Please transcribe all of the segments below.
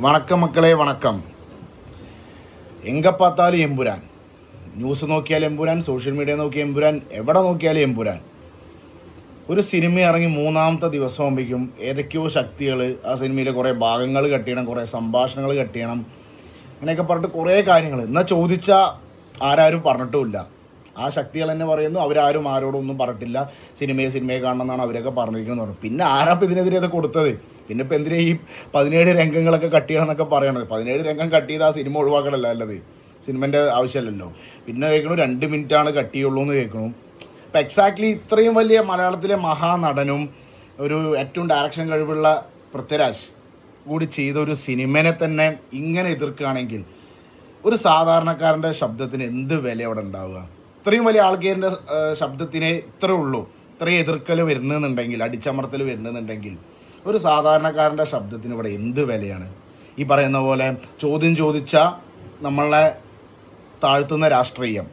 വണക്കം മക്കളെ, വണക്കം. എങ്ക പാത്താലും എമ്പുരാൻ. ന്യൂസ് നോക്കിയാൽ എമ്പുരാൻ, സോഷ്യൽ മീഡിയ നോക്കിയാൽ എമ്പുരാൻ, എവിടെ നോക്കിയാലും എമ്പുരാൻ. ഒരു സിനിമ ഇറങ്ങി മൂന്നാമത്തെ ദിവസം ആകുമ്പോഴേക്കും ഏതൊക്കെയോ ശക്തികൾ ആ സിനിമയിലെ കുറേ ഭാഗങ്ങൾ കട്ട് ചെയ്യണം, കുറേ സംഭാഷണങ്ങൾ കട്ട് ചെയ്യണം, അങ്ങനെയൊക്കെ പറഞ്ഞിട്ട് കുറേ കാര്യങ്ങൾ. എന്നാൽ ചോദിച്ചാൽ ആരാരും പറഞ്ഞിട്ടുമില്ല. ആ ശക്തികൾ തന്നെ പറയുന്നു, അവരാരും ആരോടും ഒന്നും പറഞ്ഞിട്ടില്ല. സിനിമയെ കാണണം എന്നാണ് അവരൊക്കെ പറഞ്ഞിരിക്കുന്നത്. പിന്നെ ആരാപ്പം ഇതിനെതിരെ അത് കൊടുത്തത്? പിന്നെ ഇപ്പം എന്തിനാ ഈ 17 രംഗങ്ങളൊക്കെ കട്ട് ചെയ്യണം എന്നൊക്കെ പറയണത്? 17 രംഗം കട്ട് ചെയ്ത് ആ സിനിമ ഒഴിവാക്കണമല്ല അല്ലത്, സിനിമൻ്റെ ആവശ്യമല്ലല്ലോ. പിന്നെ കേൾക്കണു 2 മിനിറ്റാണ് കട്ട് ചെയ്യുള്ളൂ എന്ന് കേൾക്കണു. അപ്പം എക്സാക്ട്ലി ഇത്രയും വലിയ മലയാളത്തിലെ മഹാനടനും ഒരു ഏറ്റവും ഡയറക്ഷൻ കഴിവുള്ള പൃഥ്വിരാജ് കൂടി ചെയ്ത ഒരു സിനിമനെ തന്നെ ഇങ്ങനെ എതിർക്കുകയാണെങ്കിൽ ഒരു സാധാരണക്കാരൻ്റെ ശബ്ദത്തിന് എന്ത് വില അവിടെ ഉണ്ടാവുക? ഇത്രയും വലിയ ആൾക്കാരുടെ ശബ്ദത്തിനെ ഇത്രേ ഉള്ളൂ, ഇത്രയും എതിർക്കൽ വരുന്നുണ്ടെങ്കിൽ, അടിച്ചമർത്തൽ വരുന്നുണ്ടെങ്കിൽ ഒരു സാധാരണക്കാരൻ്റെ ശബ്ദത്തിന് ഇവിടെ എന്ത് വിലയാണ്? ഈ പറയുന്ന പോലെ ചോദ്യം ചോദിച്ചാൽ നമ്മളെ താഴ്ത്തുന്ന രാഷ്ട്രീയം.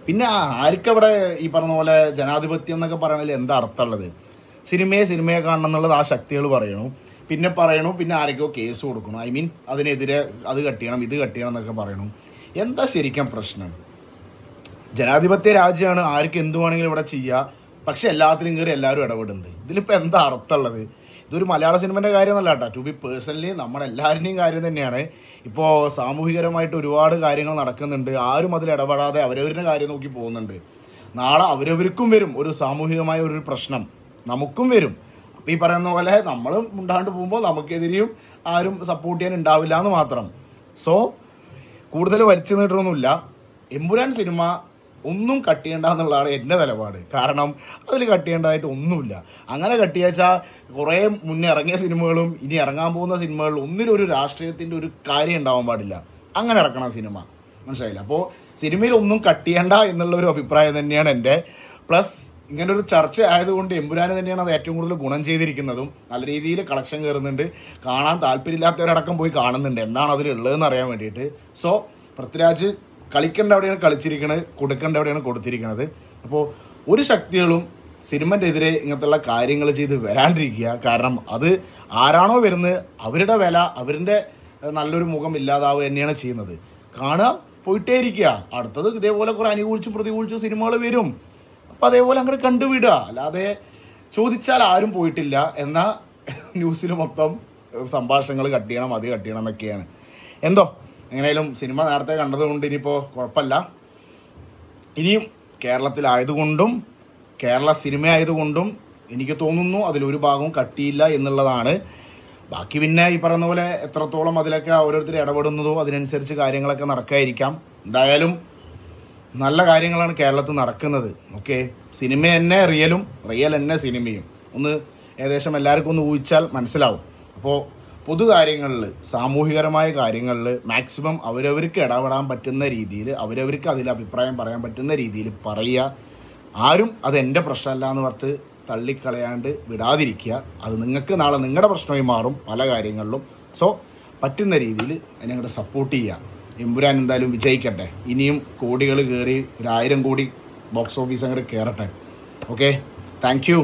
പിന്നെ ആർക്കവിടെ ഈ പറഞ്ഞ പോലെ ജനാധിപത്യം എന്നൊക്കെ പറയണതിൽ എന്താ അർത്ഥമുള്ളത്? സിനിമയെ കാണണം എന്നുള്ളത് ആ ശക്തികൾ പറയണു. പിന്നെ ആരൊക്കെയോ കേസ് കൊടുക്കണം, അതിനെതിരെ അത് കട്ടിയണം, ഇത് കട്ടിയണം എന്നൊക്കെ പറയണു. എന്താ ശരിക്കും പ്രശ്നം? ജനാധിപത്യ രാജ്യമാണ്, ആർക്ക് എന്തു വേണമെങ്കിലും ഇവിടെ ചെയ്യുക. പക്ഷെ എല്ലാത്തിനും കയറി എല്ലാവരും ഇടപെടുന്നുണ്ട്. ഇതിലിപ്പോൾ എന്താ അർത്ഥമുള്ളത്? ഇതൊരു മലയാള സിനിമൻ്റെ കാര്യമല്ല കേട്ടോ, ടു ബി പേഴ്സണലി നമ്മളെല്ലാവരുടെയും കാര്യം തന്നെയാണ്. ഇപ്പോൾ സാമൂഹികരമായിട്ട് ഒരുപാട് കാര്യങ്ങൾ നടക്കുന്നുണ്ട്. ആരും അതിൽ ഇടപെടാതെ അവരവരുടെ കാര്യം നോക്കി പോകുന്നുണ്ട്. നാളെ അവരവർക്കും വരും ഒരു സാമൂഹികമായ ഒരു പ്രശ്നം, നമുക്കും വരും. അപ്പോൾ ഈ പറയുന്ന പോലെ നമ്മൾ മുണ്ടാണ്ട് പോകുമ്പോൾ നമുക്കെതിരെയും ആരും സപ്പോർട്ട് ചെയ്യാൻ ഉണ്ടാവില്ല എന്ന് മാത്രം. സോ കൂടുതൽ വലിച്ചു നീട്ടൊന്നുമില്ല. എമ്പുരാൻ സിനിമ ഒന്നും കട്ട് ചെയ്യേണ്ട എന്നുള്ളതാണ് എൻ്റെ നിലപാട്. കാരണം അതിൽ കട്ട് ചെയ്യേണ്ടതായിട്ട് ഒന്നുമില്ല. അങ്ങനെ കട്ട് ചെയ്യാച്ചാൽ കുറേ മുന്നേ ഇറങ്ങിയ സിനിമകളും ഇനി ഇറങ്ങാൻ പോകുന്ന സിനിമകളിൽ ഒന്നിലൊരു രാഷ്ട്രീയത്തിൻ്റെ ഒരു കാര്യം ഉണ്ടാവാൻ പാടില്ല. അങ്ങനെ ഇറക്കണം സിനിമ, മനസ്സിലായില്ല? അപ്പോൾ സിനിമയിൽ ഒന്നും കട്ട് ചെയ്യേണ്ട എന്നുള്ളൊരു അഭിപ്രായം തന്നെയാണ് എൻ്റെ. പ്ലസ് ഇങ്ങനൊരു ചർച്ച ആയതുകൊണ്ട് എമ്പുരാന് തന്നെയാണ് അത് ഏറ്റവും കൂടുതൽ ഗുണം ചെയ്തിരിക്കുന്നതും. നല്ല രീതിയിൽ കളക്ഷൻ കയറുന്നുണ്ട്, കാണാൻ താല്പര്യമില്ലാത്തവരടക്കം പോയി കാണുന്നുണ്ട് എന്താണ് അതിലുള്ളതെന്ന് അറിയാൻ വേണ്ടിയിട്ട്. സോ പൃഥ്വിരാജ് കളിക്കേണ്ട എവിടെയാണ് കളിച്ചിരിക്കുന്നത്, കൊടുക്കേണ്ട എവിടെയാണ് കൊടുത്തിരിക്കുന്നത്. അപ്പോൾ ഒരു ശക്തികളും സിനിമൻ്റെ എതിരെ ഇങ്ങനത്തുള്ള കാര്യങ്ങൾ ചെയ്ത് വരാണ്ടിരിക്കുക. കാരണം അത് ആരാണോ വരുന്നത് അവരുടെ വില, അവരുടെ നല്ലൊരു മുഖം ഇല്ലാതാവുക തന്നെയാണ് ചെയ്യുന്നത്. കാണുക, പോയിട്ടേ ഇരിക്കുക. അടുത്തത് ഇതേപോലെ കുറേ അനുകൂലിച്ചും പ്രതികൂലിച്ചും സിനിമകൾ വരും. അപ്പോൾ അതേപോലെ അങ്ങോട്ട് കണ്ടുവിടുക. അല്ലാതെ ചോദിച്ചാൽ ആരും പോയിട്ടില്ല എന്ന ന്യൂസിൽ മൊത്തം സംഭാഷണങ്ങൾ കട്ട് ചെയ്യണം, അത് കട്ട് ചെയ്യണം എന്നൊക്കെയാണ്. എന്തോ എങ്ങനെയാലും സിനിമ നേരത്തെ കണ്ടതുകൊണ്ട് ഇനിയിപ്പോൾ കുഴപ്പമില്ല. ഇനിയും കേരളത്തിലായതുകൊണ്ടും കേരള സിനിമ ആയതുകൊണ്ടും എനിക്ക് തോന്നുന്നു അതിലൊരു ഭാഗവും കട്ടിയില്ല എന്നുള്ളതാണ്. ബാക്കി പിന്നെ ഈ പറയുന്ന പോലെ എത്രത്തോളം അതിലൊക്കെ ഓരോരുത്തർ ഇടപെടുന്നതോ അതിനനുസരിച്ച് കാര്യങ്ങളൊക്കെ നടക്കാതിരിക്കാം. എന്തായാലും നല്ല കാര്യങ്ങളാണ് കേരളത്തിൽ നടക്കുന്നത്. ഓക്കെ, സിനിമ തന്നെ റിയലും, റിയൽ തന്നെ സിനിമയും ഒന്ന് ഏകദേശം എല്ലാവർക്കും ഒന്ന് ഊഹിച്ചാൽ മനസ്സിലാവും. അപ്പോൾ പൊതു കാര്യങ്ങളിൽ, സാമൂഹികരമായ കാര്യങ്ങളിൽ മാക്സിമം അവരവർക്ക് ഇടപെടാൻ പറ്റുന്ന രീതിയിൽ, അവരവർക്ക് അതിൽ അഭിപ്രായം പറയാൻ പറ്റുന്ന രീതിയിൽ പറയുക. ആരും അതെൻ്റെ പ്രശ്നമല്ല എന്ന് പറഞ്ഞിട്ട് തള്ളിക്കളയാണ്ട് വിടാതിരിക്കുക. അത് നിങ്ങൾക്ക് നാളെ നിങ്ങളുടെ പ്രശ്നമായി മാറും പല കാര്യങ്ങളിലും. സോ പറ്റുന്ന രീതിയിൽ അതിനെ അങ്ങോട്ട് സപ്പോർട്ട് ചെയ്യുക. എമ്പുരാൻ എന്തായാലും വിജയിക്കട്ടെ. ഇനിയും കോടികൾ കയറി 1000 കോടി ബോക്സ് ഓഫീസ് അങ്ങോട്ട് കയറട്ടെ. Okay, thank U.